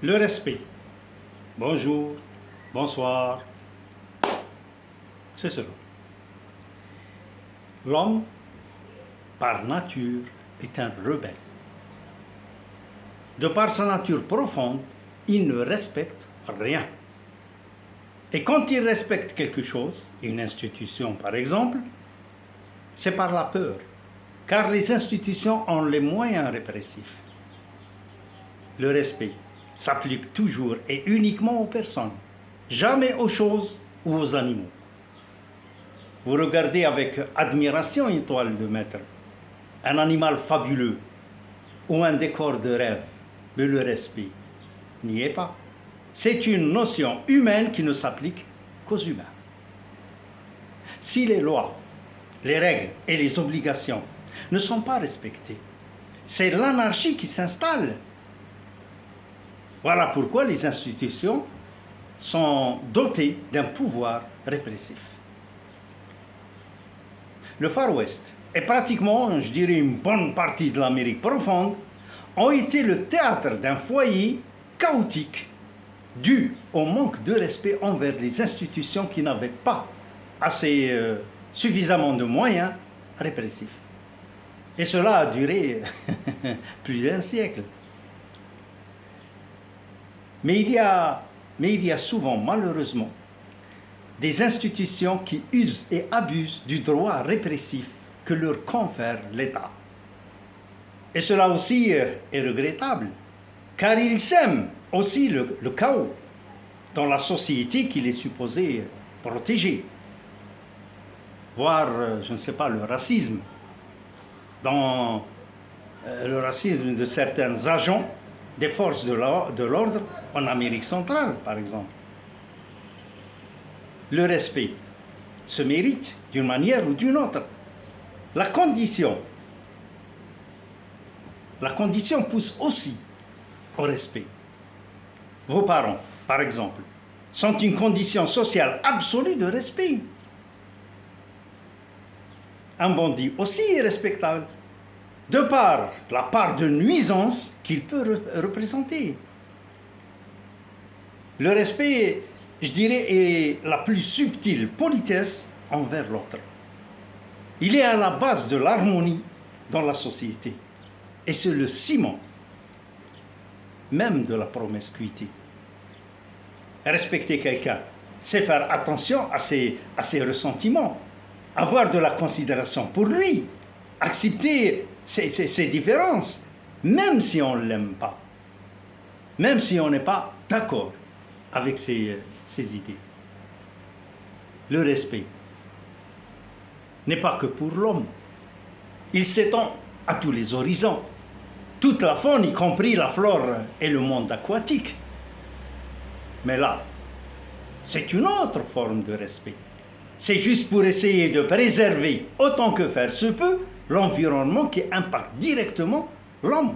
Le respect. Bonjour, bonsoir, c'est cela. L'homme, par nature, est un rebelle. De par sa nature profonde, il ne respecte rien. Et quand il respecte quelque chose, une institution par exemple, c'est par la peur, car les institutions ont les moyens répressifs. Le respect s'applique toujours et uniquement aux personnes, jamais aux choses ou aux animaux. Vous regardez avec admiration une toile de maître, un animal fabuleux ou un décor de rêve, mais le respect n'y est pas. C'est une notion humaine qui ne s'applique qu'aux humains. Si les lois, les règles et les obligations ne sont pas respectées, c'est l'anarchie qui s'installe. Voilà pourquoi les institutions sont dotées d'un pouvoir répressif. Le Far West et pratiquement, je dirais, une bonne partie de l'Amérique profonde ont été le théâtre d'un foyer chaotique dû au manque de respect envers les institutions qui n'avaient pas suffisamment de moyens répressifs. Et cela a duré plus d'un siècle. Mais il y a souvent, malheureusement, des institutions qui usent et abusent du droit répressif que leur confère l'État. Et cela aussi est regrettable, car ils sèment aussi le chaos dans la société qu'il est supposé protéger, voire, je ne sais pas, le racisme, dans le racisme de certains agents des forces de l'ordre en Amérique centrale, par exemple. Le respect se mérite d'une manière ou d'une autre. La condition pousse aussi au respect. Vos parents, par exemple, sont une condition sociale absolue de respect. Un bandit aussi est respectable, de par la part de nuisance qu'il peut représenter. Le respect, je dirais, est la plus subtile politesse envers l'autre. Il est à la base de l'harmonie dans la société. Et c'est le ciment même de la promiscuité. Respecter quelqu'un, c'est faire attention à ses ressentiments, avoir de la considération pour lui, accepter ses différences, même si on ne l'aime pas, même si on n'est pas d'accord avec ses idées. Le respect n'est pas que pour l'homme. Il s'étend à tous les horizons, toute la faune, y compris la flore et le monde aquatique. Mais là, c'est une autre forme de respect. C'est juste pour essayer de préserver, autant que faire se peut, l'environnement qui impacte directement l'homme.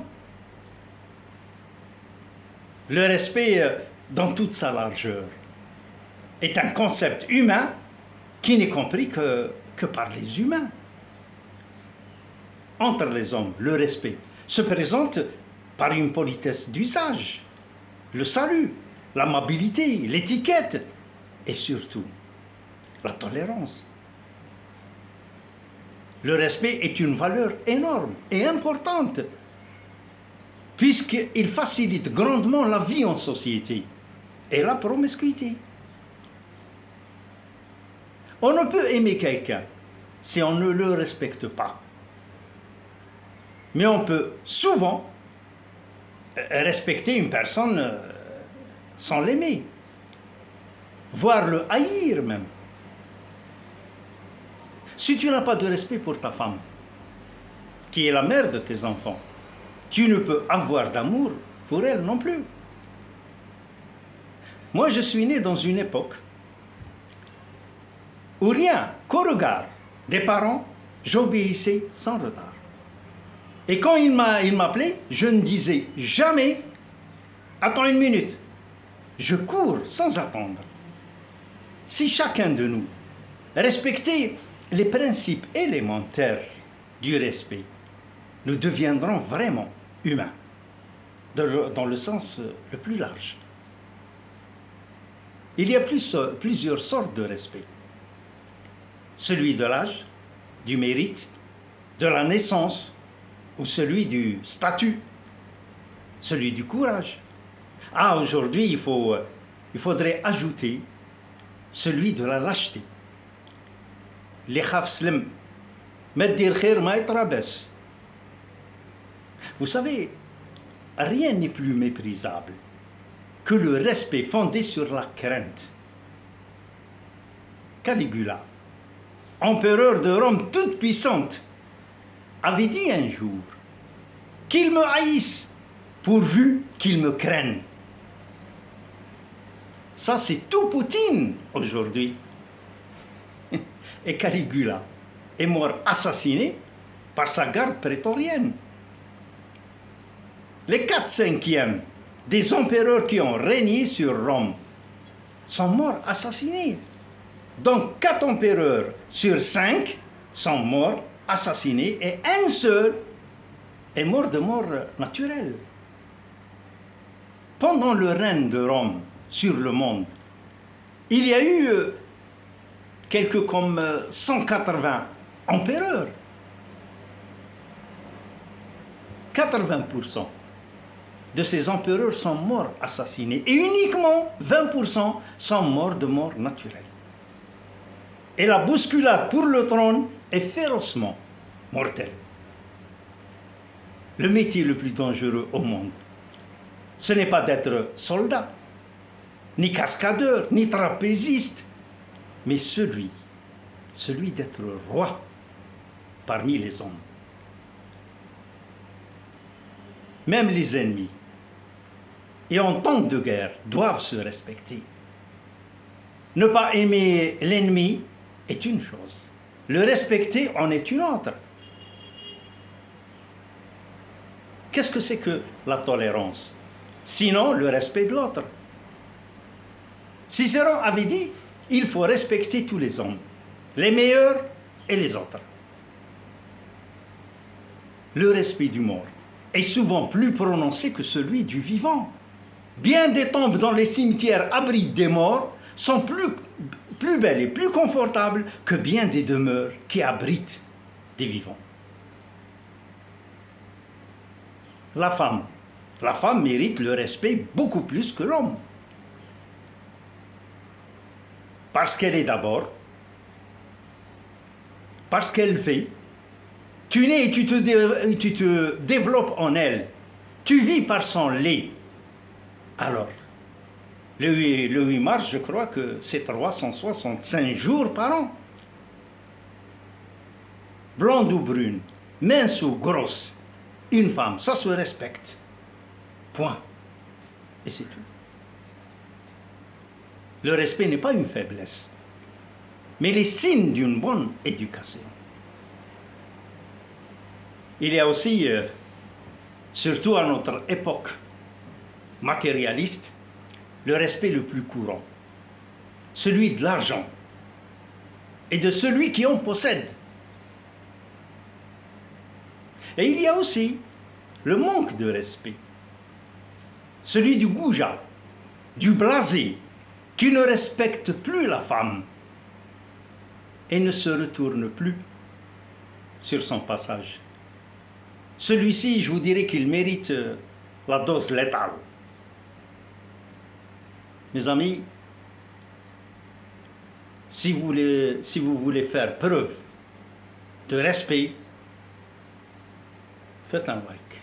Le respect, dans toute sa largeur, est un concept humain qui n'est compris que par les humains. Entre les hommes, le respect se présente par une politesse d'usage, le salut, l'amabilité, l'étiquette et surtout la tolérance. Le respect est une valeur énorme et importante puisqu'il facilite grandement la vie en société et la promiscuité. On ne peut aimer quelqu'un si on ne le respecte pas. Mais on peut souvent respecter une personne sans l'aimer, voire le haïr même. Si tu n'as pas de respect pour ta femme, qui est la mère de tes enfants, tu ne peux avoir d'amour pour elle non plus. Moi, je suis né dans une époque où rien qu'au regard des parents, j'obéissais sans retard. Et quand il m'appelait, je ne disais jamais « Attends une minute ». Je cours sans attendre. Si chacun de nous respectait les principes élémentaires du respect, nous deviendrons vraiment humains. dans le sens le plus large. Il y a plusieurs sortes de respect. Celui de l'âge, du mérite, de la naissance, ou celui du statut, celui du courage. Ah, aujourd'hui, il faudrait ajouter celui de la lâcheté. Les khafslem, meddir khair ma yatrabas. Vous savez, rien n'est plus méprisable que le respect fondé sur la crainte. Caligula, empereur de Rome toute puissante, avait dit un jour qu'il me haïsse pourvu qu'il me craigne. Ça, c'est tout Poutine aujourd'hui. Et Caligula est mort assassiné par sa garde prétorienne. Les 4/5 des empereurs qui ont régné sur Rome sont morts assassinés. Donc 4 empereurs sur 5 sont morts assassinés et un seul est mort de mort naturelle. Pendant le règne de Rome sur le monde, il y a eu quelque comme 180 empereurs. 80% de ces empereurs sont morts assassinés et uniquement 20% sont morts de mort naturelle. Et la bousculade pour le trône est férocement mortelle. Le métier le plus dangereux au monde, ce n'est pas d'être soldat, ni cascadeur, ni trapéziste, mais celui d'être roi parmi les hommes. Même les ennemis, et en temps de guerre, doivent se respecter. Ne pas aimer l'ennemi est une chose, le respecter en est une autre. Qu'est-ce que c'est que la tolérance? Sinon le respect de l'autre. Cicéron avait dit, il faut respecter tous les hommes, les meilleurs et les autres. Le respect du mort est souvent plus prononcé que celui du vivant. Bien des tombes dans les cimetières abritent des morts sont plus belles et plus confortables que bien des demeures qui abritent des vivants. La femme mérite le respect beaucoup plus que l'homme. Parce qu'elle est d'abord, parce qu'elle fait. Tu nais et tu te développes en elle. Tu vis par son lait. Alors, le 8 mars, je crois que c'est 365 jours par an. Blonde ou brune, mince ou grosse, une femme, ça se respecte. Point. Et c'est tout. Le respect n'est pas une faiblesse, mais les signes d'une bonne éducation. Il y a aussi, surtout à notre époque matérialiste, le respect le plus courant, celui de l'argent et de celui qui en possède. Et il y a aussi le manque de respect, celui du goujat, du blasé, qui ne respecte plus la femme et ne se retourne plus sur son passage. Celui-ci, je vous dirais qu'il mérite la dose létale. Mes amis, si vous voulez faire preuve de respect, faites un like.